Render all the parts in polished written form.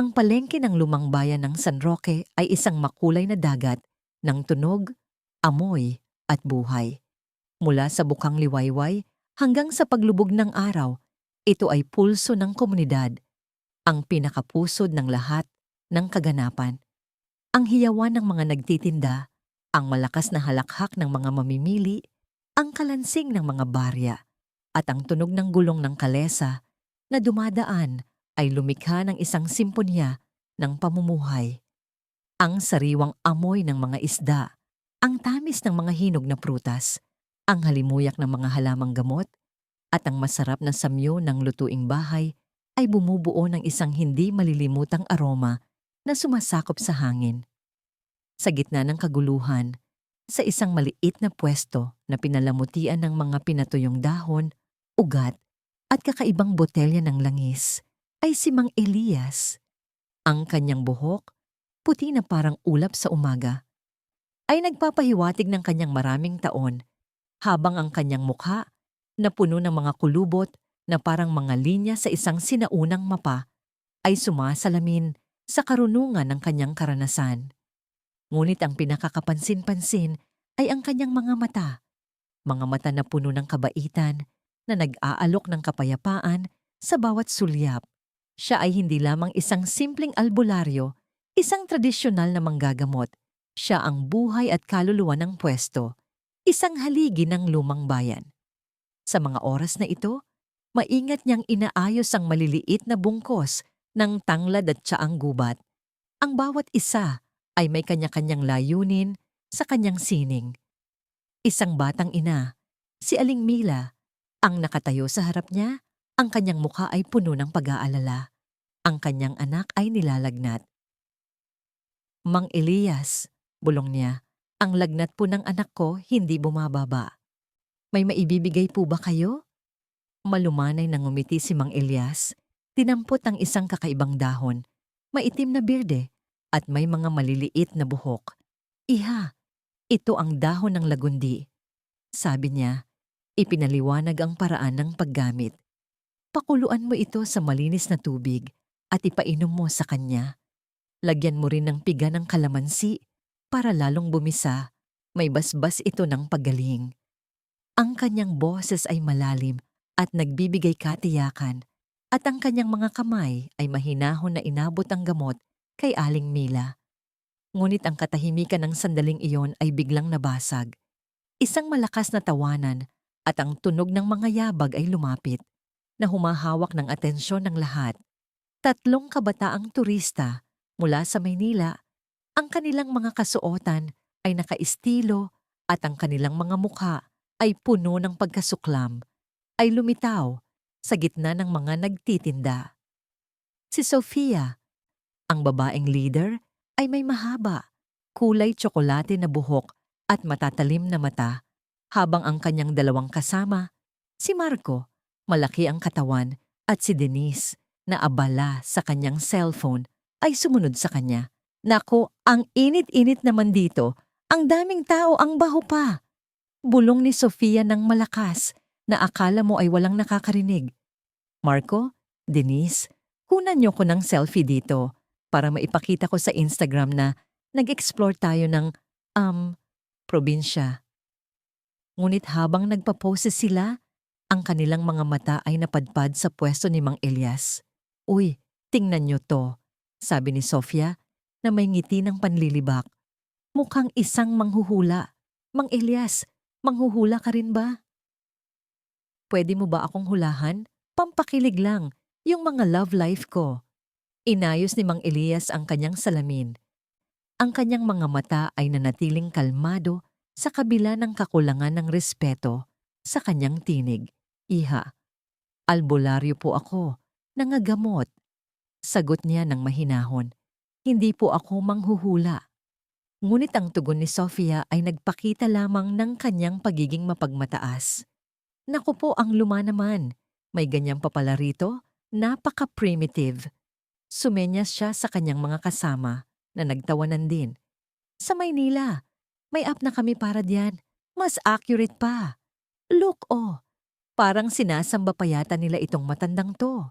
Ang palengke ng lumang bayan ng San Roque ay isang makulay na dagat ng tunog, amoy at buhay. Mula sa bukang liwayway hanggang sa paglubog ng araw, ito ay pulso ng komunidad, ang pinakapusod ng lahat ng kaganapan. Ang hiyawan ng mga nagtitinda, ang malakas na halakhak ng mga mamimili, ang kalansing ng mga barya, at ang tunog ng gulong ng kalesa na dumadaan ay lumikha ng isang simponya ng pamumuhay. Ang sariwang amoy ng mga isda, ang tamis ng mga hinog na prutas, ang halimuyak ng mga halamang gamot, at ang masarap na samyo ng lutuing bahay ay bumubuo ng isang hindi malilimutang aroma na sumasakop sa hangin. Sa gitna ng kaguluhan, sa isang maliit na pwesto na pinalamutian ng mga pinatuyong dahon, ugat, at kakaibang botelya ng langis, ay si Mang Elias. Ang kanyang buhok, puti na parang ulap sa umaga, ay nagpapahiwatig ng kanyang maraming taon, habang ang kanyang mukha, na puno ng mga kulubot na parang mga linya sa isang sinaunang mapa, ay sumasalamin sa karunungan ng kanyang karanasan. Ngunit ang pinakakapansin-pansin ay ang kanyang mga mata na puno ng kabaitan, na nag-aalok ng kapayapaan sa bawat sulyap. Siya ay hindi lamang isang simpleng albularyo, isang tradisyonal na manggagamot. Siya ang buhay at kaluluwa ng pwesto, isang haligi ng lumang bayan. Sa mga oras na ito, maingat niyang inaayos ang maliliit na bungkos ng tanglad at tsaang gubat. Ang bawat isa ay may kanya-kanyang layunin sa kanyang sining. Isang batang ina, si Aling Mila, ang nakatayo sa harap niya, ang kanyang mukha ay puno ng pag-aalala. Ang kanyang anak ay nilalagnat. Mang Elias, bulong niya, ang lagnat po ng anak ko hindi bumababa. May maibibigay po ba kayo? Malumanay na ngumiti si Mang Elias, tinampot ang isang kakaibang dahon, maitim na birde, at may mga maliliit na buhok. Iha, ito ang dahon ng lagundi. Sabi niya, ipinaliwanag ang paraan ng paggamit. Pakuluan mo ito sa malinis na tubig at ipainom mo sa kanya. Lagyan mo rin ng piga ng kalamansi para lalong bumisa. May basbas ito ng paggaling. Ang kanyang boses ay malalim at nagbibigay katiyakan, at ang kanyang mga kamay ay mahinahon na inabot ang gamot kay Aling Mila. Ngunit ang katahimikan ng sandaling iyon ay biglang nabasag. Isang malakas na tawanan at ang tunog ng mga yabag ay lumapit, na humahawak ng atensyon ng lahat. 3 kabataang turista mula sa Maynila. Ang kanilang mga kasuotan ay nakaistilo at ang kanilang mga mukha ay puno ng pagkasuklam, ay lumitaw sa gitna ng mga nagtitinda. Si Sofia, ang babaeng leader, ay may mahaba, kulay tsokolate na buhok at matatalim na mata, habang ang kanyang dalawang kasama, si Marco, malaki ang katawan, at si Denise, na abala sa kanyang cellphone, ay sumunod sa kanya. Naku, ang init-init naman dito, ang daming tao, ang baho pa. Bulong ni Sofia ng malakas, na akala mo ay walang nakakarinig. Marco, Denise, kunan niyo ko ng selfie dito para maipakita ko sa Instagram na nag-explore tayo ng, probinsya. Ngunit habang nagpa-poses sila, ang kanilang mga mata ay napadpad sa pwesto ni Mang Elias. Uy, tingnan niyo to, sabi ni Sofia na may ngiti ng panlilibak. Mukhang isang manghuhula. Mang Elias, manghuhula ka rin ba? Pwede mo ba akong hulahan? Pampakilig lang, yung mga love life ko. Inayos ni Mang Elias ang kanyang salamin. Ang kanyang mga mata ay nanatiling kalmado sa kabila ng kakulangan ng respeto sa kanyang tinig. Iha, albularyo po ako, nangagamot. Sagot niya ng mahinahon. Hindi po ako manghuhula. Ngunit ang tugon ni Sofia ay nagpakita lamang ng kanyang pagiging mapagmataas. Naku po, ang luma naman. May ganyang papala rito, napaka-primitive. Sumenyas siya sa kanyang mga kasama na nagtawanan din. Sa Maynila, may app na kami para diyan. Mas accurate pa. Look, oh, parang sinasamba pa yata nila itong matandang to.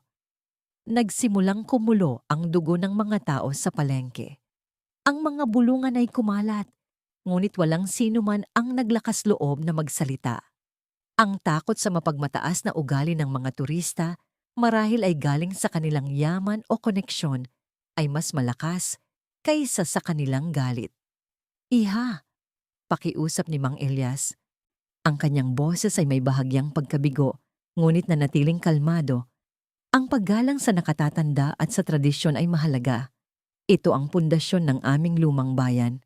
nagsimulang kumulo ang dugo ng mga tao sa palengke. Ang mga bulungan ay kumalat, ngunit walang sino man ang naglakas loob na magsalita. Ang takot sa mapagmataas na ugali ng mga turista, marahil ay galing sa kanilang yaman o koneksyon, ay mas malakas kaysa sa kanilang galit. Iha, pakiusap ni Mang Elias. Ang kanyang boses ay may bahagyang pagkabigo, ngunit nanatiling kalmado. Ang paggalang sa nakatatanda at sa tradisyon ay mahalaga. Ito ang pundasyon ng aming lumang bayan.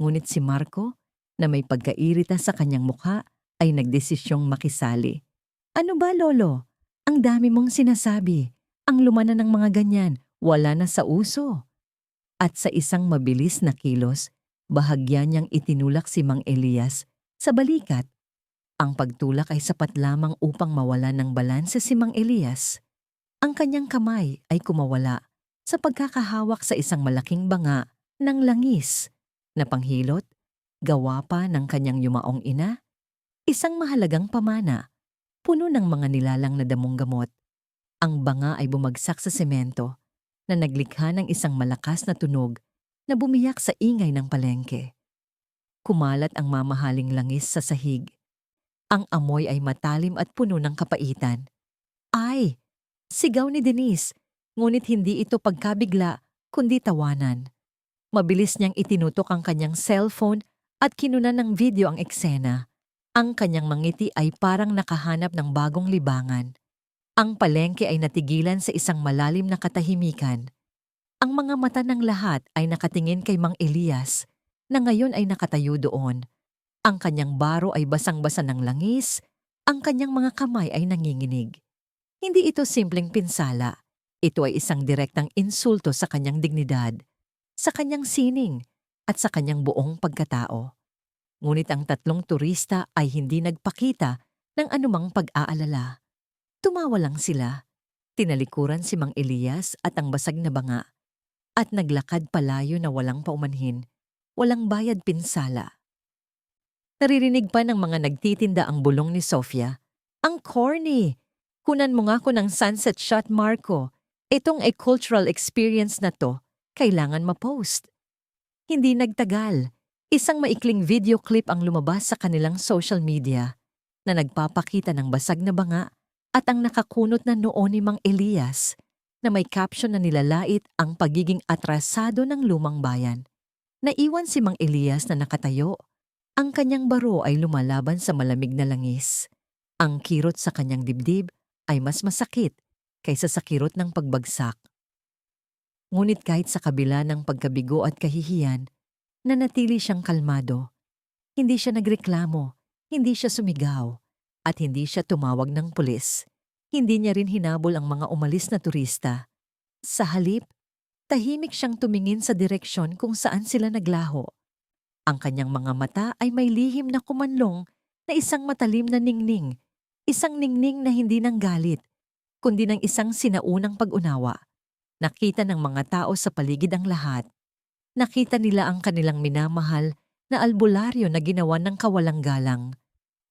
Ngunit si Marco, na may pagkairita sa kanyang mukha, ay nagdesisyong makisali. Ano ba, Lolo? Ang dami mong sinasabi. Ang lumana ng mga ganyan, wala na sa uso. At sa isang mabilis na kilos, bahagya niyang itinulak si Mang Elias sa balikat. Ang pagtulak ay sapat lamang upang mawala ng balanse si Mang Elias. Ang kanyang kamay ay kumawala sa pagkakahawak sa isang malaking banga ng langis na panghilot, gawa pa ng kanyang yumaong ina, isang mahalagang pamana, puno ng mga nilalang na damong gamot. Ang banga ay bumagsak sa semento na naglikha ng isang malakas na tunog na bumiyak sa ingay ng palengke. Kumalat ang mamahaling langis sa sahig. Ang amoy ay matalim at puno ng kapaitan. Ay! Sigaw ni Denise, ngunit hindi ito pagkabigla, kundi tawanan. Mabilis niyang itinutok ang kanyang cellphone at kinunan ng video ang eksena. Ang kanyang mangiti ay parang nakahanap ng bagong libangan. Ang palengke ay natigilan sa isang malalim na katahimikan. Ang mga mata ng lahat ay nakatingin kay Mang Elias, na ngayon ay nakatayo doon. Ang kanyang baro ay basang-basa ng langis, ang kanyang mga kamay ay nanginginig. Hindi ito simpleng pinsala. Ito ay isang direktang insulto sa kanyang dignidad, sa kanyang sining, at sa kanyang buong pagkatao. Ngunit ang tatlong turista ay hindi nagpakita ng anumang pag-aalala. Tumawa lang sila. Tinalikuran si Mang Elias at ang basag na banga, at naglakad palayo na walang paumanhin, walang bayad pinsala. Naririnig pa ng mga nagtitinda ang bulong ni Sofia. Ang corny! Kunan mo nga ko ng sunset shot, Marco. Itong a cultural experience na to, kailangan ma-post. Hindi nagtagal. Isang maikling video clip ang lumabas sa kanilang social media na nagpapakita ng basag na banga at ang nakakunot na noo ni Mang Elias na may caption na nilalait ang pagiging atrasado ng lumang bayan. Naiwan si Mang Elias na nakatayo. Ang kanyang baro ay lumalaban sa malamig na langis. Ang kirot sa kanyang dibdib ay mas masakit kaysa sa kirot ng pagbagsak. Ngunit kahit sa kabila ng pagkabigo at kahihiyan, nanatili siyang kalmado. Hindi siya nagreklamo, hindi siya sumigaw, at hindi siya tumawag ng pulis. Hindi niya rin hinabol ang mga umalis na turista. Sa halip, tahimik siyang tumingin sa direksyon kung saan sila naglaho. Ang kanyang mga mata ay may lihim na kumanlong na isang matalim na ningning, isang ningning na hindi ng galit, kundi ng isang sinaunang pag-unawa. Nakita ng mga tao sa paligid ang lahat. Nakita nila ang kanilang minamahal na albularyo na ginawa ng kawalang galang.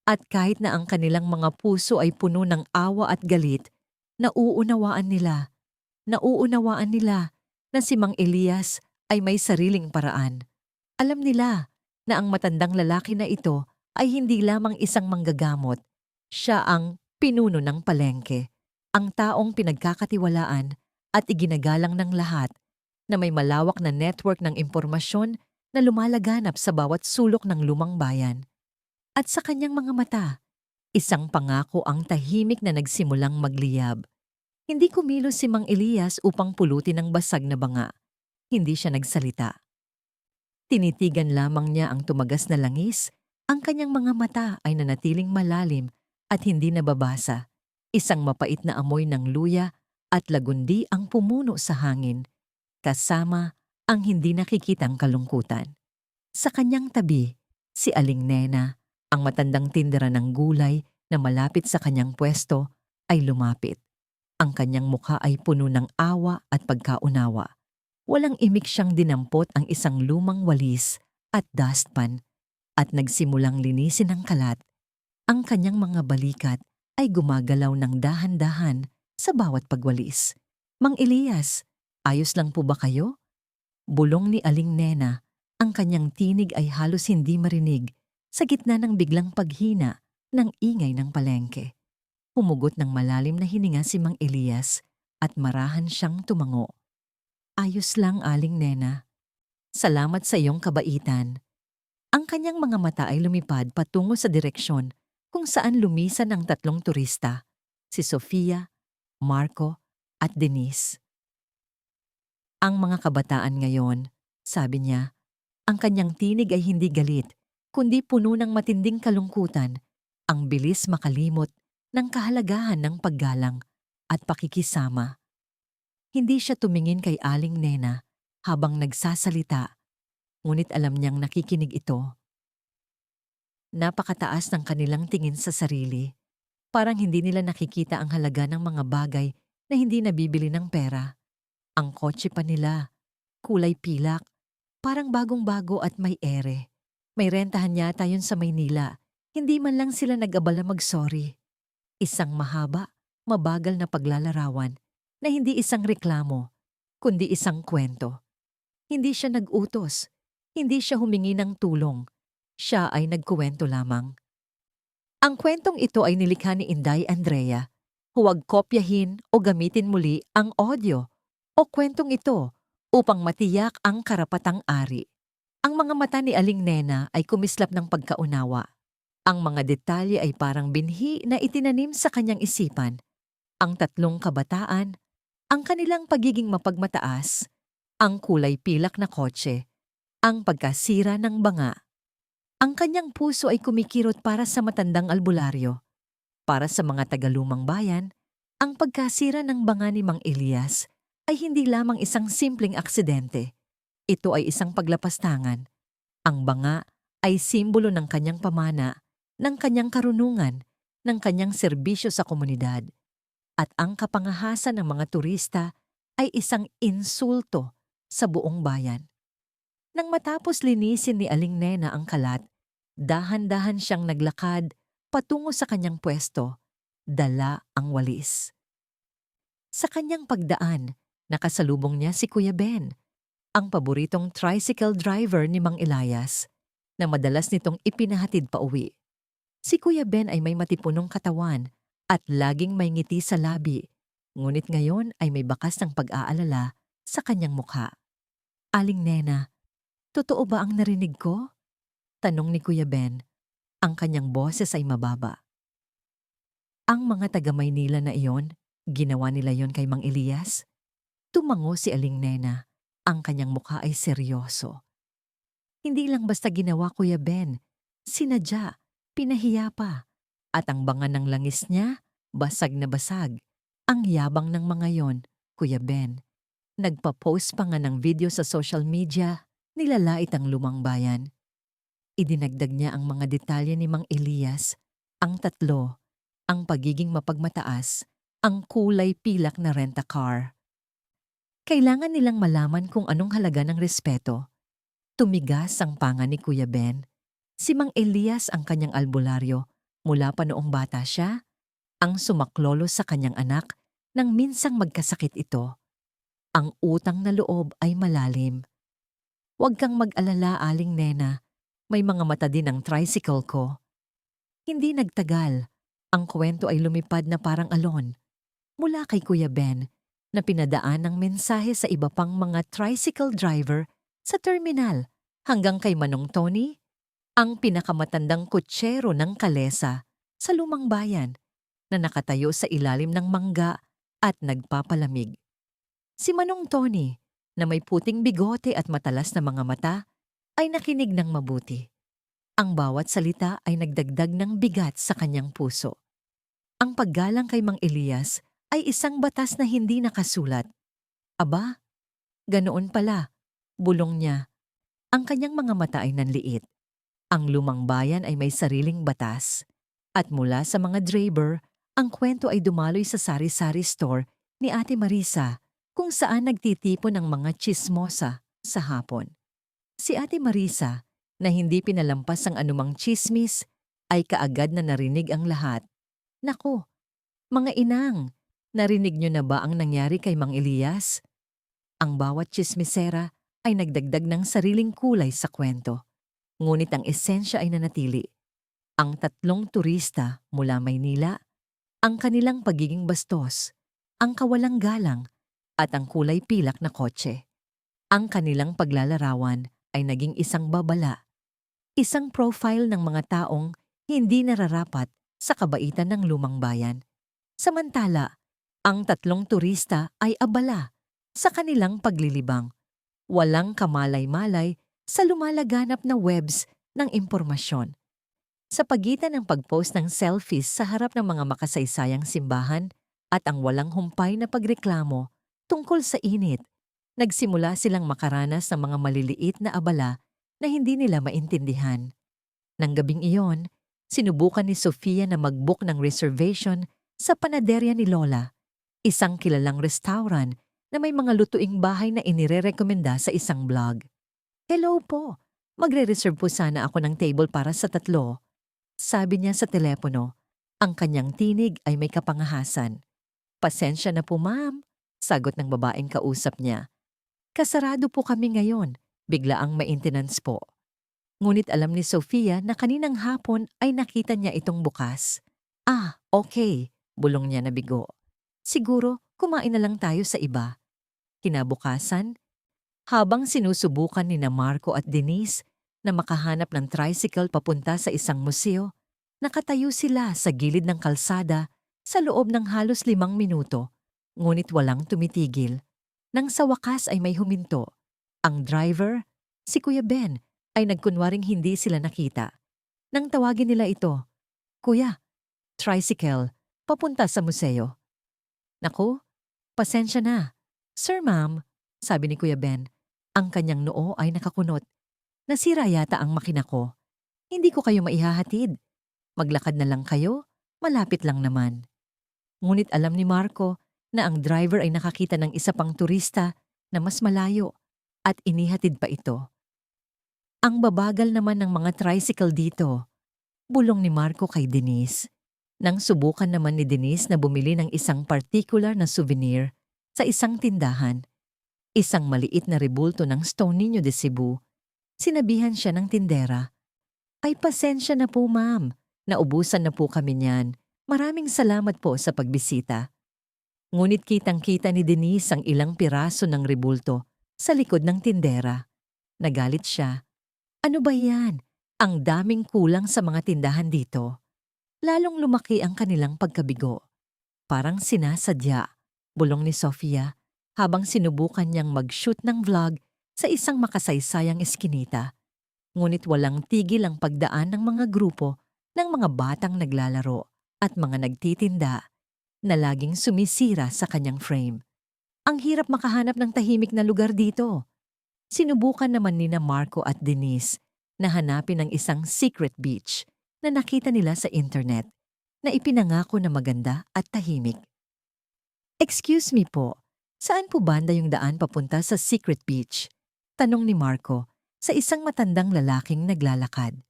At kahit na ang kanilang mga puso ay puno ng awa at galit, nauunawaan nila na si Mang Elias ay may sariling paraan. Alam nila na ang matandang lalaki na ito ay hindi lamang isang manggagamot. Siya ang pinuno ng palengke, ang taong pinagkakatiwalaan at iginagalang ng lahat, na may malawak na network ng impormasyon na lumalaganap sa bawat sulok ng lumang bayan. At sa kanyang mga mata, isang pangako ang tahimik na nagsimulang magliyab. Hindi kumilos si Mang Elias upang pulutin ang basag na banga. Hindi siya nagsalita. Tinitigan lamang niya ang tumagas na langis, ang kanyang mga mata ay nanatiling malalim at hindi nababasa. Isang mapait na amoy ng luya at lagundi ang pumuno sa hangin, kasama ang hindi nakikitang kalungkutan. Sa kanyang tabi, si Aling Nena, ang matandang tindera ng gulay na malapit sa kanyang pwesto, ay lumapit. Ang kanyang mukha ay puno ng awa at pagkaunawa. Walang imik siyang dinampot ang isang lumang walis at dustpan at nagsimulang linisin ang kalat. Ang kanyang mga balikat ay gumagalaw ng dahan-dahan sa bawat pagwalis. Mang Elias, ayos lang po ba kayo? Bulong ni Aling Nena, ang kanyang tinig ay halos hindi marinig sa gitna ng biglang paghina ng ingay ng palengke. Humugot ng malalim na hininga si Mang Elias at marahan siyang tumango. Ayos lang, Aling Nena. Salamat sa iyong kabaitan. Ang kanyang mga mata ay lumipad patungo sa direksyon kung saan lumisan ang tatlong turista, si Sofia, Marco, at Denise. Ang mga kabataan ngayon, sabi niya, ang kanyang tinig ay hindi galit, kundi puno ng matinding kalungkutan, ang bilis makalimot ng kahalagahan ng paggalang at pakikisama. Hindi siya tumingin kay Aling Nena habang nagsasalita, ngunit alam niyang nakikinig ito. Napakataas ng kanilang tingin sa sarili. Parang hindi nila nakikita ang halaga ng mga bagay na hindi nabibili ng pera. Ang kotse pa nila, kulay pilak, parang bagong-bago at may ere. May rentahan yata yun sa Maynila. Hindi man lang sila nag-abala mag-sorry. Isang mahaba, mabagal na paglalarawan na hindi isang reklamo, kundi isang kwento. Hindi siya nag-utos, hindi siya humingi ng tulong. Siya ay nagkuwento lamang. Ang kwentong ito ay nilikha ni Inday Andrea. Huwag kopyahin o gamitin muli ang audio o kwentong ito upang matiyak ang karapatang ari. Ang mga mata ni Aling Nena ay kumislap ng pagkaunawa. Ang mga detalye ay parang binhi na itinanim sa kanyang isipan. Ang tatlong kabataan, ang kanilang pagiging mapagmataas, ang kulay pilak na kotse, ang pagkasira ng banga. Ang kanyang puso ay kumikirot para sa matandang albularyo. Para sa mga tagalumang bayan, ang pagkasira ng banga ni Mang Elias ay hindi lamang isang simpleng aksidente. Ito ay isang paglapastangan. Ang banga ay simbolo ng kanyang pamana, ng kanyang karunungan, ng kanyang serbisyo sa komunidad. At ang kapangahasan ng mga turista ay isang insulto sa buong bayan. Nang matapos linisin ni Aling Nena ang kalat, dahan-dahan siyang naglakad patungo sa kanyang pwesto, dala ang walis. Sa kanyang pagdaan, nakasalubong niya si Kuya Ben, ang paboritong tricycle driver ni Mang Elias, na madalas nitong ipinahatid pa uwi. Si Kuya Ben ay may matipunong katawan at laging may ngiti sa labi, ngunit ngayon ay may bakas ng pag-aalala sa kanyang mukha. Aling Nena, totoo ba ang narinig ko? Tanong ni Kuya Ben. Ang kanyang boses ay mababa. Ang mga taga-Maynila na iyon, ginawa nila yon kay Mang Elias? Tumango si Aling Nena. Ang kanyang mukha ay seryoso. Hindi lang basta ginawa, Kuya Ben. Sinadya, pinahiya pa. At ang banga ng langis niya, basag na basag. Ang yabang ng mga yon, Kuya Ben. Nagpa-post pa nga ng video sa social media, nilalait ang lumang bayan. Idinagdag niya ang mga detalye ni Mang Elias, ang tatlo, ang pagiging mapagmataas, ang kulay pilak na rent-a-car. Kailangan nilang malaman kung anong halaga ng respeto. Tumigas ang panga ni Kuya Ben. Si Mang Elias ang kanyang albularyo mula pa noong bata siya, ang sumaklolo sa kanyang anak nang minsang magkasakit ito. Ang utang na loob ay malalim. Huwag kang mag-alala, Aling Nena. May mga mata din ang tricycle ko. Hindi nagtagal. Ang kwento ay lumipad na parang alon. Mula kay Kuya Ben, na pinadaan ng mensahe sa iba pang mga tricycle driver sa terminal, hanggang kay Manong Tony, ang pinakamatandang kutsero ng Kalesa sa lumang bayan, na nakatayo sa ilalim ng mangga at nagpapalamig. Si Manong Tony, na may puting bigote at matalas na mga mata, ay nakinig ng mabuti. Ang bawat salita ay nagdagdag ng bigat sa kanyang puso. Ang paggalang kay Mang Elias ay isang batas na hindi nakasulat. Aba, ganoon pala, bulong niya. Ang kanyang mga mata ay nanliit. Ang lumang bayan ay may sariling batas. At mula sa mga driver, ang kwento ay dumaloy sa sari-sari store ni Ate Marisa, kung saan nagtitipon ang mga tsismosa sa hapon. Si Ate Marisa, na hindi pinalampas ang anumang tsismis, ay kaagad na narinig ang lahat. Naku, mga inang, Narinig niyo na ba ang nangyari kay Mang Elias? Ang bawat tsismisera ay nagdagdag ng sariling kulay sa kwento. Ngunit ang esensya ay nanatili. Ang tatlong turista mula Maynila, ang kanilang pagiging bastos, ang kawalang galang, at ang kulay pilak na kotse. Ang kanilang paglalarawan ay naging isang babala, isang profile ng mga taong hindi nararapat sa kabaitan ng lumang bayan. Samantala, ang tatlong turista ay abala sa kanilang paglilibang. Walang kamalay-malay sa lumalaganap na webs ng impormasyon. Sa pagitan ng pagpost ng selfies sa harap ng mga makasaysayang simbahan at ang walang humpay na pagreklamo tungkol sa init, nagsimula silang makaranas ng mga maliliit na abala na hindi nila maintindihan. Nang gabing iyon, sinubukan ni Sofia na mag-book ng reservation sa panaderya ni Lola, isang kilalang restaurant na may mga lutuing bahay na inirerekomenda sa isang blog. "Hello po, magre-reserve po sana ako ng table para sa 3, sabi niya sa telepono. Ang kanyang tinig ay may kapangahasan. "Pasensya na po ma'am," sagot ng babaeng kausap niya. "Kasarado po kami ngayon, biglaang maintenance po." Ngunit alam ni Sofia na kaninang hapon ay nakita niya itong bukas. "Ah, okay," bulong niya na bigo. "Siguro kumain na lang tayo sa iba." Kinabukasan, habang sinusubukan ni Marco at Denise na makahanap ng tricycle papunta sa isang museo, nakatayo sila sa gilid ng kalsada sa loob ng halos 5 minuto, ngunit walang tumitigil. Nang sa wakas ay may huminto. Ang driver, si Kuya Ben, ay nagkunwaring hindi sila nakita. Nang tawagin nila ito, "Kuya, tricycle, papunta sa museo." "Naku, pasensya na." "Sir, ma'am," sabi ni Kuya Ben. Ang kanyang noo ay nakakunot. "Nasira yata ang makina ko. Hindi ko kayo maihahatid. Maglakad na lang kayo, malapit lang naman." Ngunit alam ni Marco na ang driver ay nakakita ng isa pang turista na mas malayo at inihatid pa ito. "Ang babagal naman ng mga tricycle dito," bulong ni Marco kay Denise. Nang subukan naman ni Denise na bumili ng isang particular na souvenir sa isang tindahan, isang maliit na rebulto ng Stone Niño de Cebu, sinabihan siya ng tindera, "Ay pasensya na po ma'am, naubusan na po kami niyan. Maraming salamat po sa pagbisita." Ngunit kitang-kita ni Denise ang ilang piraso ng rebulto sa likod ng tindera. Nagalit siya. "Ano ba yan? Ang daming kulang sa mga tindahan dito." Lalong lumaki ang kanilang pagkabigo. "Parang sinasadya," bulong ni Sofia habang sinubukan niyang mag-shoot ng vlog sa isang makasaysayang eskinita. Ngunit walang tigil ang pagdaan ng mga grupo ng mga batang naglalaro at mga nagtitinda na laging sumisira sa kanyang frame. Ang hirap makahanap ng tahimik na lugar dito. Sinubukan naman nina Marco at Denise na hanapin ang isang secret beach na nakita nila sa internet na ipinangako na maganda at tahimik. "Excuse me po, saan po banda yung daan papunta sa secret beach?" tanong ni Marco sa isang matandang lalaking naglalakad.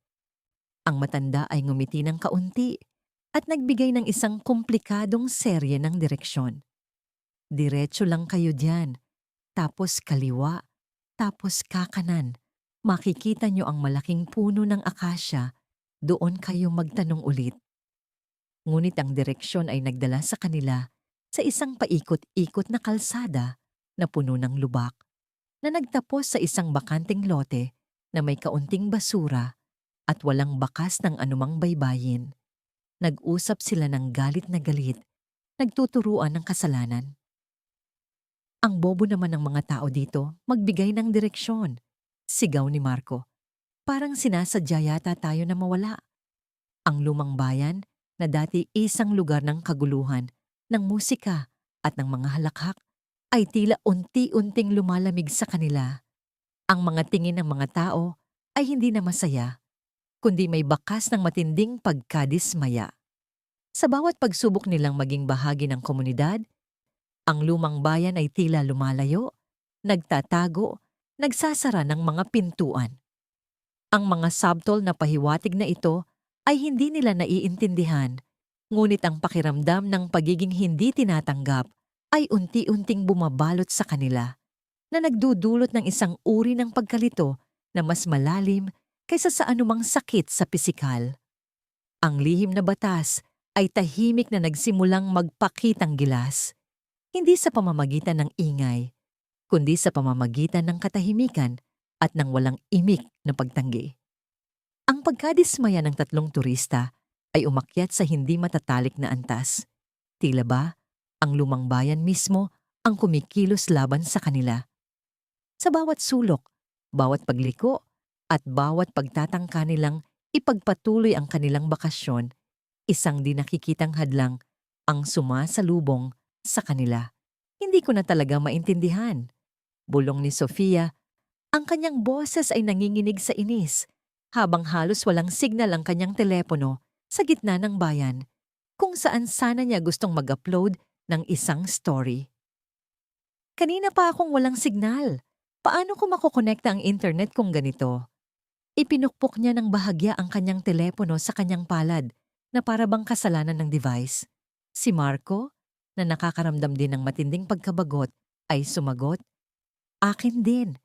Ang matanda ay ngumiti ng kaunti at nagbigay ng isang komplikadong serye ng direksyon. "Diretso lang kayo diyan, tapos kaliwa, tapos kakanan. Makikita niyo ang malaking puno ng akasya, doon kayo magtanong ulit." Ngunit ang direksyon ay nagdala sa kanila sa isang paikot-ikot na kalsada na puno ng lubak, na nagtapos sa isang bakanteng lote na may kaunting basura at walang bakas ng anumang baybayin. Nag-usap sila ng galit na galit, nagtuturuan ng kasalanan. "Ang bobo naman ng mga tao dito magbigay ng direksyon," sigaw ni Marco. "Parang sinasadya yata tayo na mawala." Ang lumang bayan na dati isang lugar ng kaguluhan, ng musika at ng mga halakhak ay tila unti-unting lumalamig sa kanila. Ang mga tingin ng mga tao ay hindi na masaya, kundi may bakas ng matinding pagkadismaya. Sa bawat pagsubok nilang maging bahagi ng komunidad, ang lumang bayan ay tila lumalayo, nagtatago, nagsasara ng mga pintuan. Ang mga subtle na pahiwatig na ito ay hindi nila naiintindihan, Ngunit ang pakiramdam ng pagiging hindi tinatanggap ay unti-unting bumabalot sa kanila na nagdudulot ng isang uri ng pagkalito na mas malalim kaysa sa anumang sakit sa pisikal. Ang lihim na batas ay tahimik na nagsimulang magpakitang gilas, hindi sa pamamagitan ng ingay, kundi sa pamamagitan ng katahimikan at ng walang imik na pagtanggi. Ang pagkadismaya ng tatlong turista ay umakyat sa hindi matatalik na antas. Tila ba, ang lumang bayan mismo ang kumikilos laban sa kanila. Sa bawat sulok, bawat pagliko, at bawat pagtatangka nilang ipagpatuloy ang kanilang bakasyon, isang di nakikitang hadlang ang sumasalubong sa kanila. Hindi ko na talaga maintindihan. Bulong ni Sofia, ang kanyang boses ay nanginginig sa inis, habang halos walang signal ang kanyang telepono sa gitna ng bayan, kung saan sana niya gustong mag-upload ng isang story. Kanina pa akong walang signal. Paano ko makokonekta ang internet kung ganito? Ipinukpok niya ng bahagya ang kanyang telepono sa kanyang palad na para bang kasalanan ng device. Si Marco, na nakakaramdam din ng matinding pagkabagot, ay sumagot, "Akin din.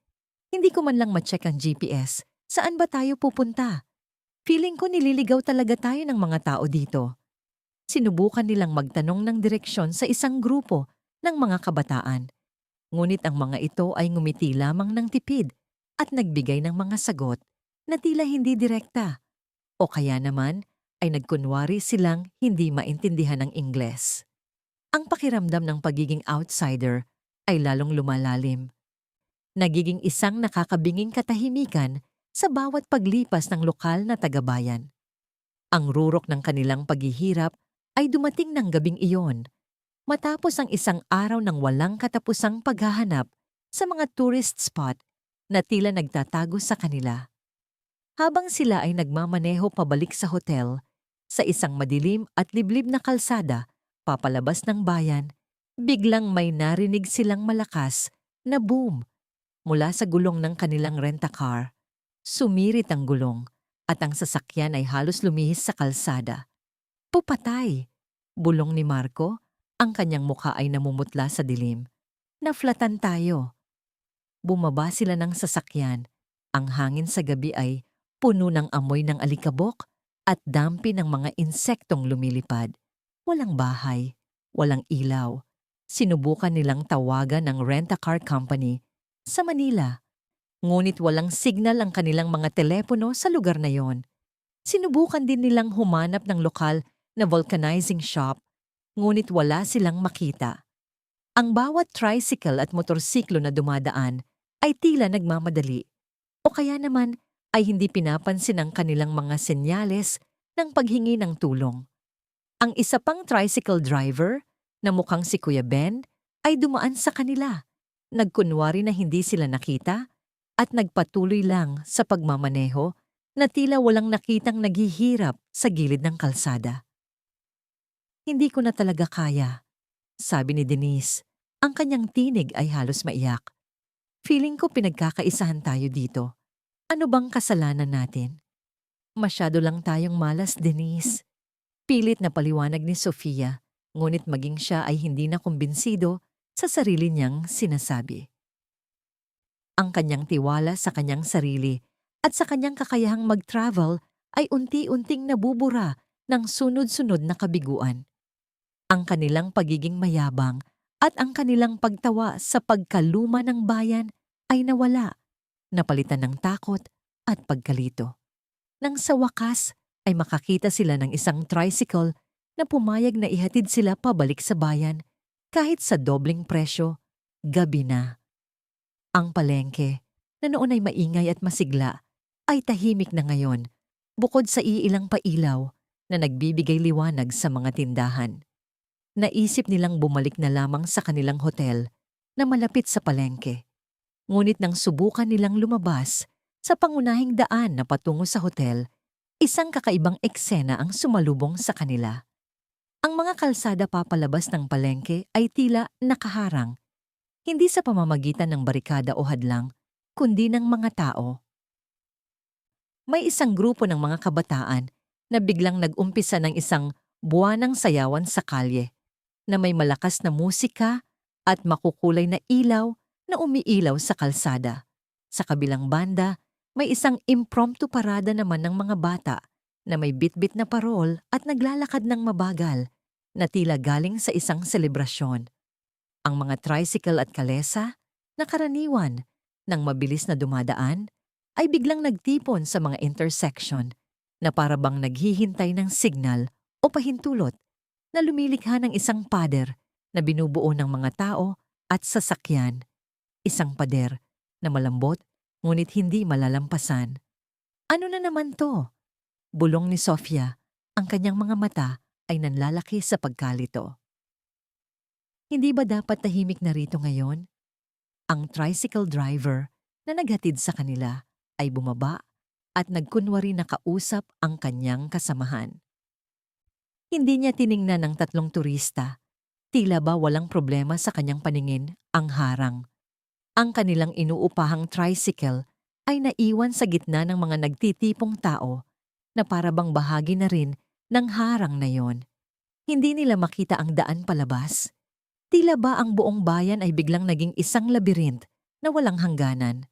Hindi ko man lang ma-check ang GPS. Saan ba tayo pupunta? Feeling ko nililigaw talaga tayo ng mga tao dito." Sinubukan nilang magtanong ng direksyon sa isang grupo ng mga kabataan. Ngunit ang mga ito ay ngumiti lamang ng tipid at nagbigay ng mga sagot na tila hindi direkta, o kaya naman ay nagkunwari silang hindi maintindihan ng Ingles. Ang pakiramdam ng pagiging outsider ay lalong lumalalim. Nagiging isang nakakabinging katahimikan sa bawat paglipas ng lokal na tagabayan. Ang rurok ng kanilang paghihirap ay dumating ng gabing iyon, matapos ang isang araw ng walang katapusang paghahanap sa mga tourist spot na tila nagtatago sa kanila. Habang sila ay nagmamaneho pabalik sa hotel, sa isang madilim at liblib na kalsada, papalabas ng bayan, biglang may narinig silang malakas na boom mula sa gulong ng kanilang rent-a-car. Sumirit ang gulong at ang sasakyan ay halos lumihis sa kalsada. "Pupatay!" bulong ni Marco, ang kanyang mukha ay namumutla sa dilim. "Naflatan tayo." Bumaba sila ng sasakyan. Ang hangin sa gabi ay puno ng amoy ng alikabok at dampi ng mga insektong lumilipad. Walang bahay, walang ilaw. Sinubukan nilang tawagan ng rent-a-car company sa Manila. Ngunit walang signal ang kanilang mga telepono sa lugar na yon. Sinubukan din nilang humanap ng lokal na vulcanizing shop, ngunit wala silang makita. Ang bawat tricycle at motorsiklo na dumadaan ay tila nagmamadali, o kaya naman ay hindi pinapansin ang kanilang mga senyales ng paghingi ng tulong. Ang isa pang tricycle driver, na mukhang si Kuya Ben, ay dumaan sa kanila. Nagkunwari na hindi sila nakita at nagpatuloy lang sa pagmamaneho na tila walang nakitang naghihirap sa gilid ng kalsada. "Hindi ko na talaga kaya," sabi ni Denise. Ang kanyang tinig ay halos maiyak. "Feeling ko pinagkakaisahan tayo dito. Ano bang kasalanan natin?" "Masyado lang tayong malas, Denise." Pilit na paliwanag ni Sofia, ngunit maging siya ay hindi na kumbinsido sa sarili niyang sinasabi. Ang kanyang tiwala sa kanyang sarili at sa kanyang kakayahang mag-travel ay unti-unting nabubura ng sunod-sunod na kabiguan. Ang kanilang pagiging mayabang at ang kanilang pagtawa sa pagkaluma ng bayan ay nawala, napalitan ng takot at pagkalito. Nang sa wakas ay makakita sila ng isang tricycle na pumayag na ihatid sila pabalik sa bayan kahit sa dobleng presyo, gabi na. Ang palengke, na noon ay maingay at masigla, ay tahimik na ngayon, bukod sa iilang pailaw na nagbibigay liwanag sa mga tindahan. Naisip nilang bumalik na lamang sa kanilang hotel na malapit sa palengke. Ngunit nang subukan nilang lumabas sa pangunahing daan na patungo sa hotel, isang kakaibang eksena ang sumalubong sa kanila. Ang mga kalsada papalabas ng palengke ay tila nakaharang, hindi sa pamamagitan ng barikada o hadlang, kundi ng mga tao. May isang grupo ng mga kabataan na biglang nag-umpisa ng isang buwanang sayawan sa kalye na may malakas na musika at makukulay na ilaw na umiilaw sa kalsada. Sa kabilang banda, may isang impromptu parada naman ng mga bata na may bitbit na parol at naglalakad ng mabagal na tila galing sa isang selebrasyon. Ang mga tricycle at kalesa na karaniwan ng mabilis na dumadaan ay biglang nagtipon sa mga intersection na parabang naghihintay ng signal o pahintulot na lumilikha ng isang pader na binubuo ng mga tao at sasakyan. Isang pader na malambot ngunit hindi malalampasan. Ano na naman to? Bulong ni Sofia, ang kanyang mga mata ay nanlalaki sa pagkalito. Hindi ba dapat tahimik na rito ngayon? Ang tricycle driver na naghatid sa kanila ay bumaba at nagkunwari na kausap ang kanyang kasamahan. Hindi niya tiningnan ng tatlong turista. Tila ba walang problema sa kanyang paningin ang harang. Ang kanilang inuupahang tricycle ay naiwan sa gitna ng mga nagtitipong tao na parabang bahagi na rin ng harang na yon. Hindi nila makita ang daan palabas. Tila ba ang buong bayan ay biglang naging isang labirint na walang hangganan.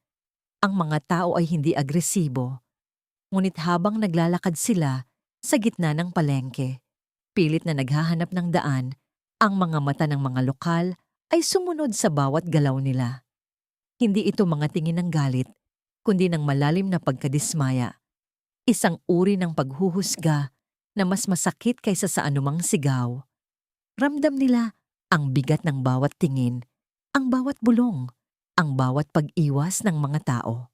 Ang mga tao ay hindi agresibo. Ngunit habang naglalakad sila sa gitna ng palengke, pilit na naghahanap ng daan, ang mga mata ng mga lokal ay sumunod sa bawat galaw nila. Hindi ito mga tingin ng galit, kundi ng malalim na pagkadismaya. Isang uri ng paghuhusga na mas masakit kaysa sa anumang sigaw. Ramdam nila ang bigat ng bawat tingin, ang bawat bulong, ang bawat pag-iwas ng mga tao.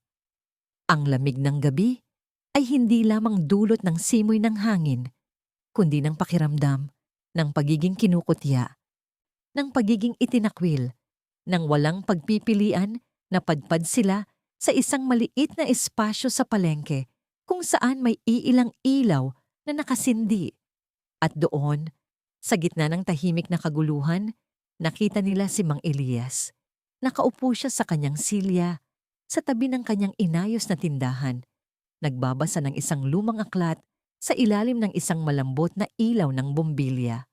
Ang lamig ng gabi ay hindi lamang dulot ng simoy ng hangin, kundi ng pakiramdam, ng pagiging kinukutya, ng pagiging itinakwil, ng walang pagpipilian na padpad sila sa isang maliit na espasyo sa palengke kung saan may iilang ilaw na nakasindi. At doon, sa gitna ng tahimik na kaguluhan, nakita nila si Mang Elias. Nakaupo siya sa kanyang silya, sa tabi ng kanyang inayos na tindahan. Nagbabasa ng isang lumang aklat sa ilalim ng isang malambot na ilaw ng bombilya.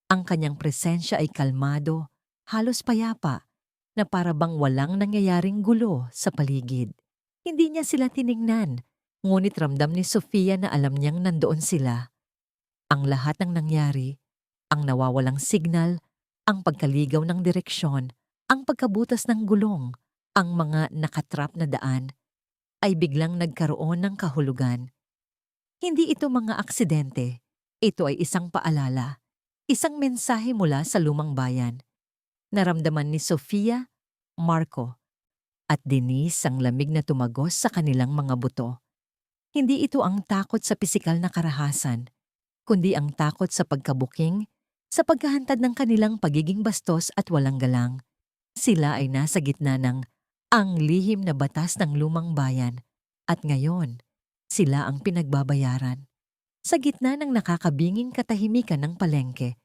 Ang kanyang presensya ay kalmado, halos payapa, na parabang walang nangyayaring gulo sa paligid. Hindi niya sila tiningnan, ngunit ramdam ni Sofia na alam niyang nandoon sila. Ang lahat ng nangyari, ang nawawalang signal, ang pagkaligaw ng direksyon, ang pagkabutas ng gulong, ang mga nakatrap na daan, ay biglang nagkaroon ng kahulugan. Hindi ito mga aksidente, ito ay isang paalala, isang mensahe mula sa lumang bayan. Naramdaman ni Sofia, Marco, at Denise ang lamig na tumagos sa kanilang mga buto. Hindi ito ang takot sa pisikal na karahasan, kundi ang takot sa pagkabuking, sa pagkahantad ng kanilang pagiging bastos at walang galang. Sila ay nasa gitna ng ang lihim na batas ng lumang bayan at ngayon, sila ang pinagbabayaran. Sa gitna ng nakakabinging katahimikan ng palengke,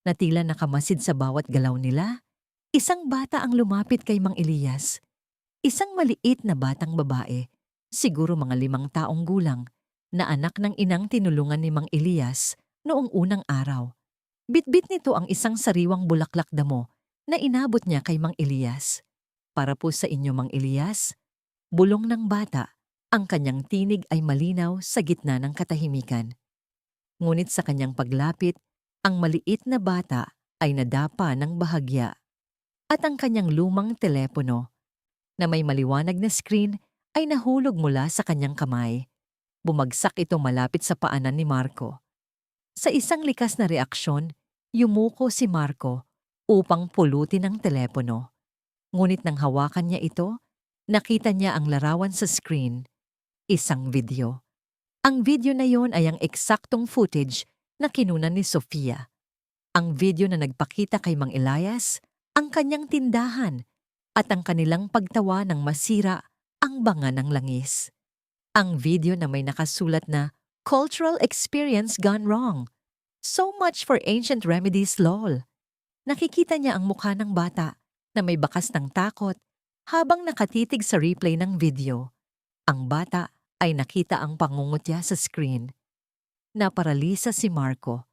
na tila nakamasid sa bawat galaw nila, isang bata ang lumapit kay Mang Elias. Isang maliit na batang babae, siguro mga 5 taong gulang, na anak ng inang tinulungan ni Mang Elias noong unang araw. Bitbit nito ang isang sariwang bulaklak damo na inabot niya kay Mang Elias. Para po sa inyo, Mang Elias, bulong ng bata, ang kanyang tinig ay malinaw sa gitna ng katahimikan. Ngunit sa kanyang paglapit, ang maliit na bata ay nadapa ng bahagya. At ang kanyang lumang telepono, na may maliwanag na screen, ay nahulog mula sa kanyang kamay. Bumagsak ito malapit sa paanan ni Marco. Sa isang likas na reaksyon, yumuko si Marco upang pulutin ang telepono. Ngunit nang hawakan niya ito, nakita niya ang larawan sa screen, isang video. Ang video na yon ay ang eksaktong footage na kinunan ni Sofia. Ang video na nagpakita kay Mang Elias, ang kanyang tindahan, at ang kanilang pagtawa ng masira ang banga ng langis. Ang video na may nakasulat na Cultural Experience Gone Wrong. So much for ancient remedies, lol. Nakikita niya ang mukha ng bata na may bakas ng takot habang nakatitig sa replay ng video. Ang bata ay nakita ang pangungutya sa screen. Naparalisa si Marco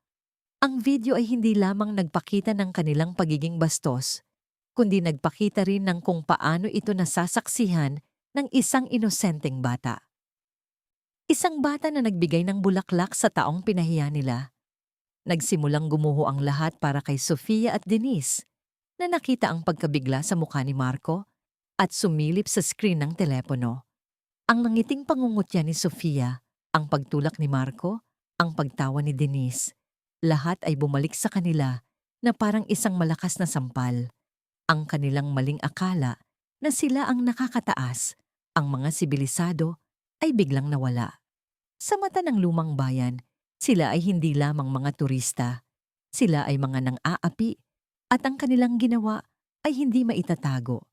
Ang video ay hindi lamang nagpakita ng kanilang pagiging bastos, kundi nagpakita rin ng kung paano ito nasasaksihan ng isang inosenteng bata. Isang bata na nagbigay ng bulaklak sa taong pinahiya nila. Nagsimulang gumuho ang lahat para kay Sofia at Denise, na nakita ang pagkabigla sa mukha ni Marco at sumilip sa screen ng telepono. Ang nangiting pangungutya ni Sofia, ang pagtulak ni Marco, ang pagtawa ni Denise, lahat ay bumalik sa kanila na parang isang malakas na sampal. Ang kanilang maling akala na sila ang nakakataas, ang mga sibilisado, ay biglang nawala. Sa mata ng lumang bayan, sila ay hindi lamang mga turista. Sila ay mga nang-aapi at ang kanilang ginawa ay hindi maitatago.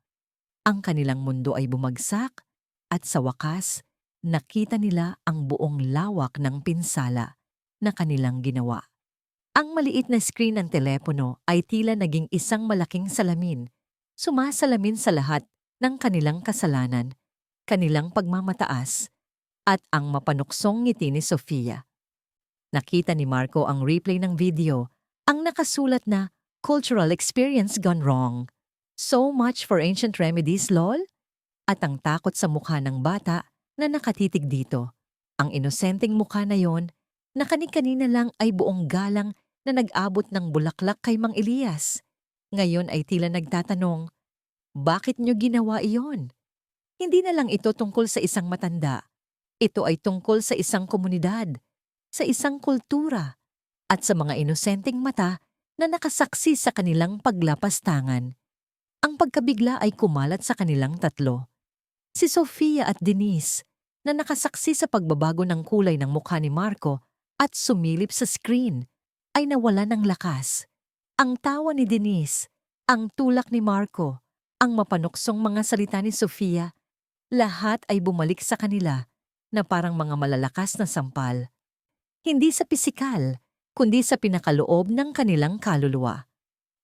Ang kanilang mundo ay bumagsak at sa wakas, nakita nila ang buong lawak ng pinsala na kanilang ginawa. Ang maliit na screen ng telepono ay tila naging isang malaking salamin, sumasalamin sa lahat ng kanilang kasalanan, kanilang pagmamataas, at ang mapanuksong ngiti ni Sofia. Nakita ni Marco ang replay ng video, ang nakasulat na "Cultural Experience Gone Wrong. So much for ancient remedies, lol?" At ang takot sa mukha ng bata na nakatitig dito. Ang inosenteng mukha na yon, na kani-kanina lang ay buong galang na nag-abot ng bulaklak kay Mang Elias. Ngayon ay tila nagtatanong, bakit nyo ginawa iyon? Hindi na lang ito tungkol sa isang matanda. Ito ay tungkol sa isang komunidad, sa isang kultura, at sa mga inosenteng mata na nakasaksi sa kanilang paglapastangan. Ang pagkabigla ay kumalat sa kanilang tatlo. Si Sofia at Denise, na nakasaksi sa pagbabago ng kulay ng mukha ni Marco at sumilip sa screen, ay nawala ng lakas. Ang tawa ni Denise, ang tulak ni Marco, ang mapanuksong mga salita ni Sofia, lahat ay bumalik sa kanila na parang mga malalakas na sampal. Hindi sa pisikal, kundi sa pinakaloob ng kanilang kaluluwa.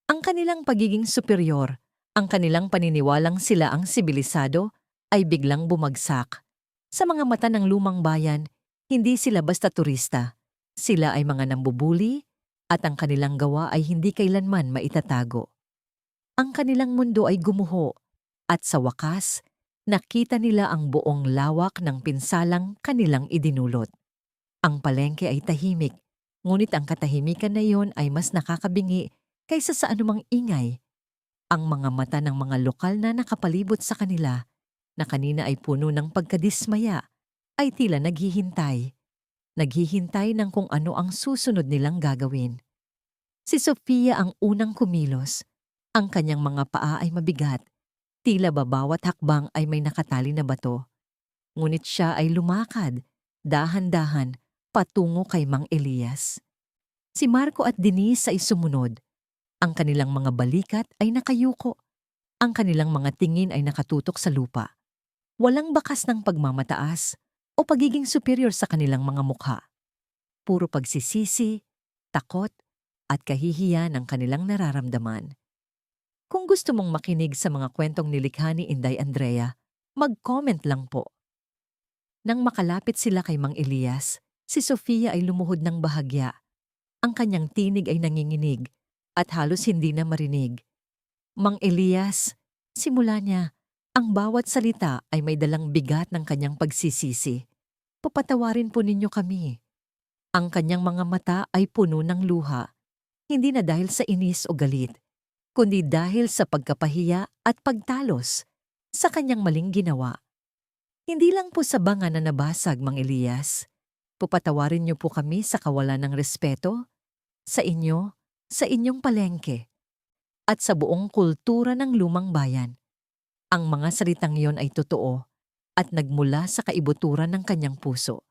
Ang kanilang pagiging superior, ang kanilang paniniwalang sila ang sibilisado, ay biglang bumagsak. Sa mga mata ng lumang bayan, hindi sila basta turista. Sila ay mga nambubuli at ang kanilang gawa ay hindi kailanman maitatago. Ang kanilang mundo ay gumuho at sa wakas, nakita nila ang buong lawak ng pinsalang kanilang idinulot. Ang palengke ay tahimik, ngunit ang katahimikan na iyon ay mas nakakabingi kaysa sa anumang ingay. Ang mga mata ng mga lokal na nakapalibot sa kanila, na kanina ay puno ng pagkadismaya, ay tila naghihintay. Naghihintay ng kung ano ang susunod nilang gagawin. Si Sofia ang unang kumilos. Ang kanyang mga paa ay mabigat. Tila ba bawat hakbang ay may nakatali na bato. Ngunit siya ay lumakad, dahan-dahan, patungo kay Mang Elias. Si Marco at Denise ay sumunod. Ang kanilang mga balikat ay nakayuko. Ang kanilang mga tingin ay nakatutok sa lupa. Walang bakas ng pagmamataas o pagiging superior sa kanilang mga mukha. Puro pagsisisi, takot, at kahihiyan ng kanilang nararamdaman. Kung gusto mong makinig sa mga kwentong nilikha ni Inday Andrea, mag-comment lang po. Nang makalapit sila kay Mang Elias, si Sofia ay lumuhod ng bahagya. Ang kanyang tinig ay nanginginig at halos hindi na marinig. Mang Elias, simula niya, ang bawat salita ay may dalang bigat ng kanyang pagsisisi. Papatawarin po ninyo kami. Ang kanyang mga mata ay puno ng luha, hindi na dahil sa inis o galit, kundi dahil sa pagkapahiya at pagtalos sa kanyang maling ginawa. Hindi lang po sa banga na nabasag, Mang Elias. Papatawarin niyo po kami sa kawalan ng respeto, sa inyo, sa inyong palengke, at sa buong kultura ng lumang bayan. Ang mga salitang iyon ay totoo at nagmula sa kaibuturan ng kanyang puso.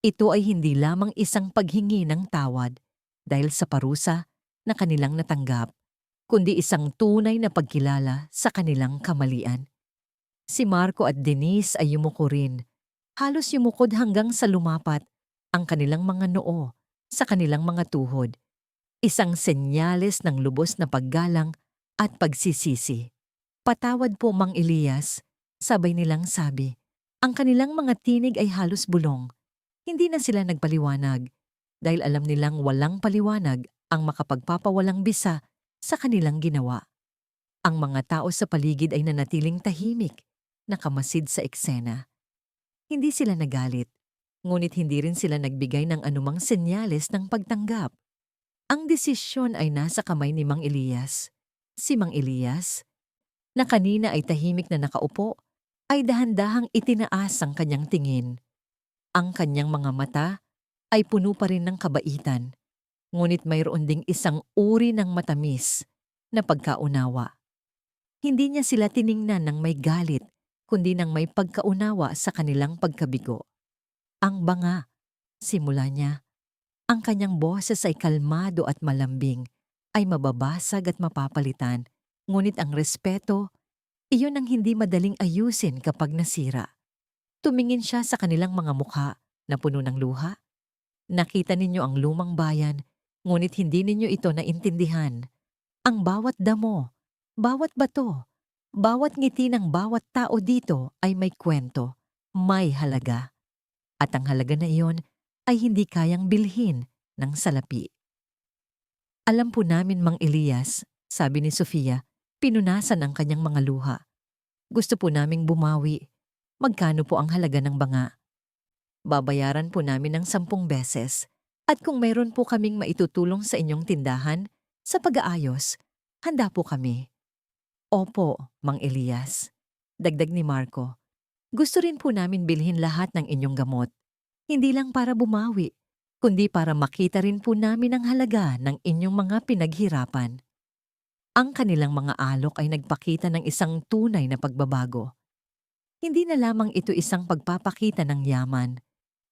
Ito ay hindi lamang isang paghingi ng tawad dahil sa parusa na kanilang natanggap, kundi isang tunay na pagkilala sa kanilang kamalian. Si Marco at Denise ay yumuko rin. Halos yumukod hanggang sa lumapat ang kanilang mga noo sa kanilang mga tuhod. Isang senyales ng lubos na paggalang at pagsisisi. Patawad po, Mang Elias, sabay nilang sabi. Ang kanilang mga tinig ay halos bulong. Hindi na sila nagpaliwanag dahil alam nilang walang paliwanag ang makapagpapawalang bisa sa kanilang ginawa. Ang mga tao sa paligid ay nanatiling tahimik, nakamasid sa eksena. Hindi sila nagalit, ngunit hindi rin sila nagbigay ng anumang senyales ng pagtanggap. Ang desisyon ay nasa kamay ni Mang Elias. Si Mang Elias, na kanina ay tahimik na nakaupo, ay dahan-dahang itinaas ang kanyang tingin. Ang kanyang mga mata ay puno pa rin ng kabaitan, ngunit mayroon ding isang uri ng matamis na pagkaunawa. Hindi niya sila tiningnan ng may galit, kundi ng may pagkaunawa sa kanilang pagkabigo. Ang banga, simula niya. Ang kanyang boses ay kalmado at malambing, ay mababasag at mapapalitan, ngunit ang respeto, iyon ang hindi madaling ayusin kapag nasira. Tumingin siya sa kanilang mga mukha na puno ng luha. Nakita ninyo ang lumang bayan, ngunit hindi ninyo ito naintindihan. Ang bawat damo, bawat bato, bawat ngiti ng bawat tao dito ay may kwento, may halaga. At ang halaga na iyon ay hindi kayang bilhin ng salapi. Alam po namin, Mang Elias, sabi ni Sofia, pinunasan ang kanyang mga luha. Gusto po naming bumawi. Magkano po ang halaga ng banga? Babayaran po namin ng 10 beses. At kung mayroon po kaming maitutulong sa inyong tindahan, sa pag-aayos, handa po kami. Opo, Mang Elias. Dagdag ni Marco. Gusto rin po namin bilhin lahat ng inyong gamot. Hindi lang para bumawi, kundi para makita rin po namin ang halaga ng inyong mga pinaghirapan. Ang kanilang mga alok ay nagpakita ng isang tunay na pagbabago. Hindi na lamang ito isang pagpapakita ng yaman,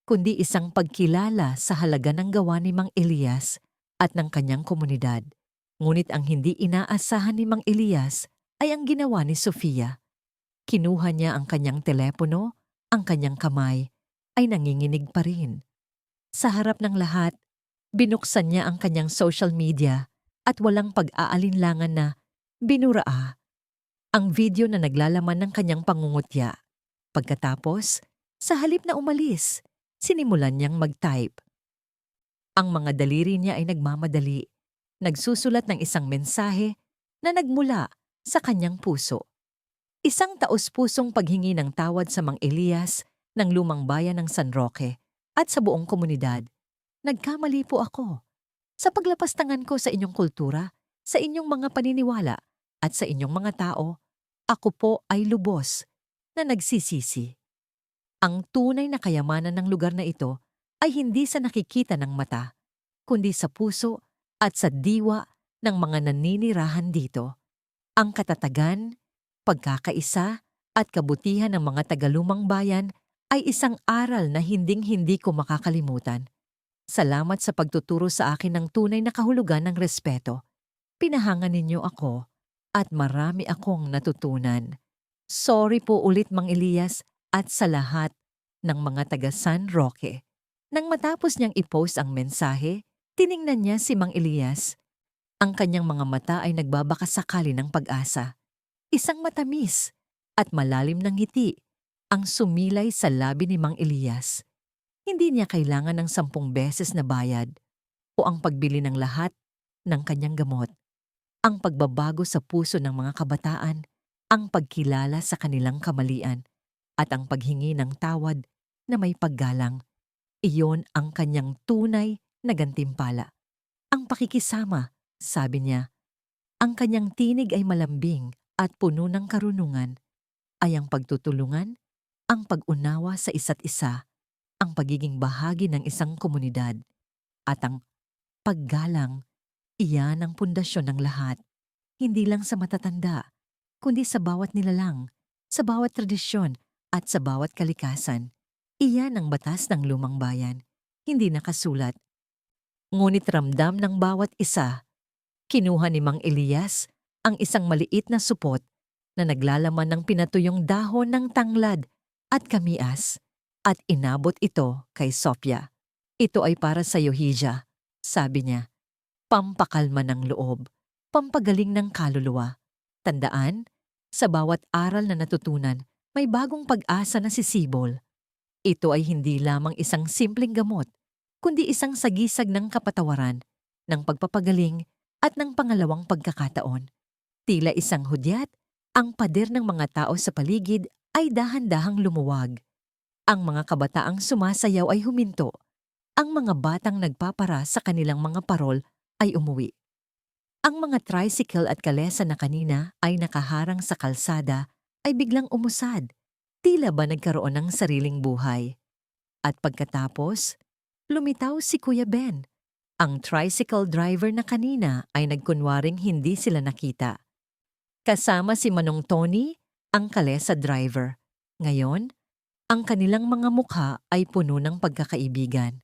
kundi isang pagkilala sa halaga ng gawa ni Mang Elias at ng kanyang komunidad. Ngunit ang hindi inaasahan ni Mang Elias ay ang ginawa ni Sofia. Kinuha niya ang kanyang telepono, ang kanyang kamay, ay nanginginig pa rin. Sa harap ng lahat, binuksan niya ang kanyang social media at walang pag-aalinlangan na binuraa ang video na naglalaman ng kanyang pangungutya. Pagkatapos, sa halip na umalis, sinimulan niyang mag-type. Ang mga daliri niya ay nagmamadali, nagsusulat ng isang mensahe na nagmula sa kanyang puso. Isang taos-pusong paghingi ng tawad sa Mang Elias ng lumang bayan ng San Roque at sa buong komunidad. Nagkamali po ako sa paglapastangan ko sa inyong kultura, sa inyong mga paniniwala at sa inyong mga tao. Ako po ay lubos na nagsisisi. Ang tunay na kayamanan ng lugar na ito ay hindi sa nakikita ng mata, kundi sa puso at sa diwa ng mga naninirahan dito. Ang katatagan, pagkakaisa at kabutihan ng mga tagalumang bayan ay isang aral na hinding-hindi ko makakalimutan. Salamat sa pagtuturo sa akin ng tunay na kahulugan ng respeto. Pinahangan ninyo ako at marami akong natutunan. Sorry po ulit, Mang Elias, at sa lahat ng mga taga San Roque. Nang matapos niyang i-post ang mensahe, tiningnan niya si Mang Elias. Ang kanyang mga mata ay nagbabakasakali ng pag-asa. Isang matamis at malalim ng ngiti ang sumilay sa labi ni Mang Elias. Hindi niya kailangan ng 10 beses na bayad o ang pagbili ng lahat ng kanyang gamot. Ang pagbabago sa puso ng mga kabataan, ang pagkilala sa kanilang kamalian, at ang paghingi ng tawad na may paggalang. Iyon ang kanyang tunay na gantimpala. Ang pakikisama, sabi niya. Ang kanyang tinig ay malambing at puno ng karunungan. Ay ang pagtutulungan, ang pag-unawa sa isa't isa, ang pagiging bahagi ng isang komunidad, at ang paggalang. Iyan ang pundasyon ng lahat. Hindi lang sa matatanda, kundi sa bawat nilalang, sa bawat tradisyon at sa bawat kalikasan. Iyan ang batas ng lumang bayan, hindi nakasulat. Ngunit ramdam ng bawat isa. Kinuha ni Mang Elias ang isang maliit na supot na naglalaman ng pinatuyong dahon ng tanglad at kamias at inabot ito kay Sofia. Ito ay para sa iyo, Hija, sabi niya. Pampakalma ng loob, pampagaling ng kaluluwa. Tandaan, sa bawat aral na natutunan, may bagong pag-asa na sisibol. Ito ay hindi lamang isang simpleng gamot, kundi isang sagisag ng kapatawaran ng pagpapagaling at ng pangalawang pagkakataon. Tila isang hudyat, ang pader ng mga tao sa paligid ay dahan-dahang lumuwag. Ang mga kabataang sumasayaw ay huminto. Ang mga batang nagpapara sa kanilang mga parol ay umuwi. Ang mga tricycle at kalesa na kanina ay nakaharang sa kalsada ay biglang umusad. Tila ba nagkaroon ng sariling buhay? At pagkatapos, lumitaw si Kuya Ben. Ang tricycle driver na kanina ay nagkunwaring hindi sila nakita. Kasama si Manong Tony, ang kalesa driver. Ngayon, ang kanilang mga mukha ay puno ng pagkakaibigan.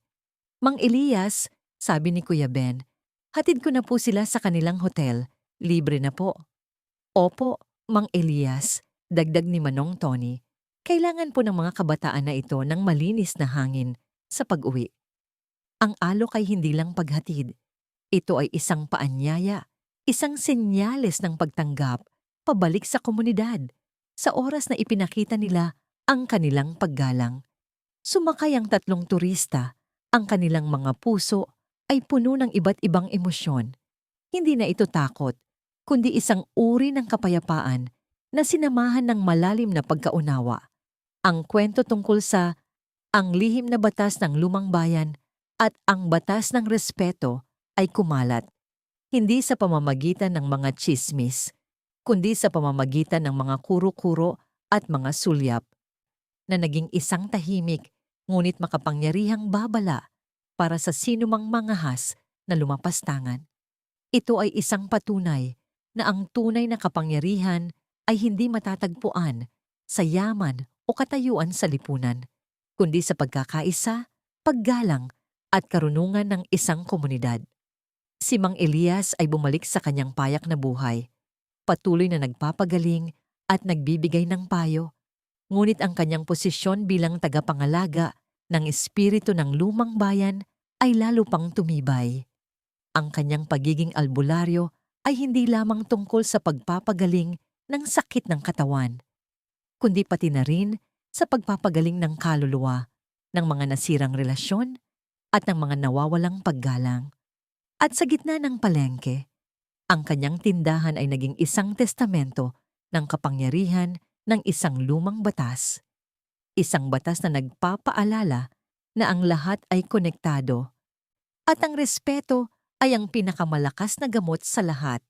Mang Elias, sabi ni Kuya Ben, hatid ko na po sila sa kanilang hotel. Libre na po. Opo, Mang Elias, dagdag ni Manong Tony. Kailangan po ng mga kabataan na ito ng malinis na hangin sa pag-uwi. Ang alok ay hindi lang paghatid. Ito ay isang paanyaya, isang senyales ng pagtanggap, pabalik sa komunidad, sa oras na ipinakita nila ang kanilang paggalang. Sumakay ang 3 turista, ang kanilang mga puso ay puno ng iba't ibang emosyon. Hindi na ito takot, kundi isang uri ng kapayapaan na sinamahan ng malalim na pagkaunawa. Ang kwento tungkol sa ang lihim na batas ng lumang bayan at ang batas ng respeto ay kumalat, hindi sa pamamagitan ng mga tsismis, kundi sa pamamagitan ng mga kuro-kuro at mga sulyap, na naging isang tahimik ngunit makapangyarihang babala para sa sinumang mangahas na lumapastangan. Ito ay isang patunay na ang tunay na kapangyarihan ay hindi matatagpuan sa yaman o katayuan sa lipunan, kundi sa pagkakaisa, paggalang at karunungan ng isang komunidad. Si Mang Elias ay bumalik sa kanyang payak na buhay, patuloy na nagpapagaling at nagbibigay ng payo, ngunit ang kanyang posisyon bilang tagapangalaga ng espiritu ng lumang bayan ay lalo pang tumibay. Ang kanyang pagiging albularyo ay hindi lamang tungkol sa pagpapagaling ng sakit ng katawan, kundi pati na rin sa pagpapagaling ng kaluluwa, ng mga nasirang relasyon at ng mga nawawalang paggalang. At sa gitna ng palengke, ang kanyang tindahan ay naging isang testamento ng kapangyarihan ng isang lumang batas. Isang batas na nagpapaalala na ang lahat ay konektado at ang respeto ay ang pinakamalakas na gamot sa lahat.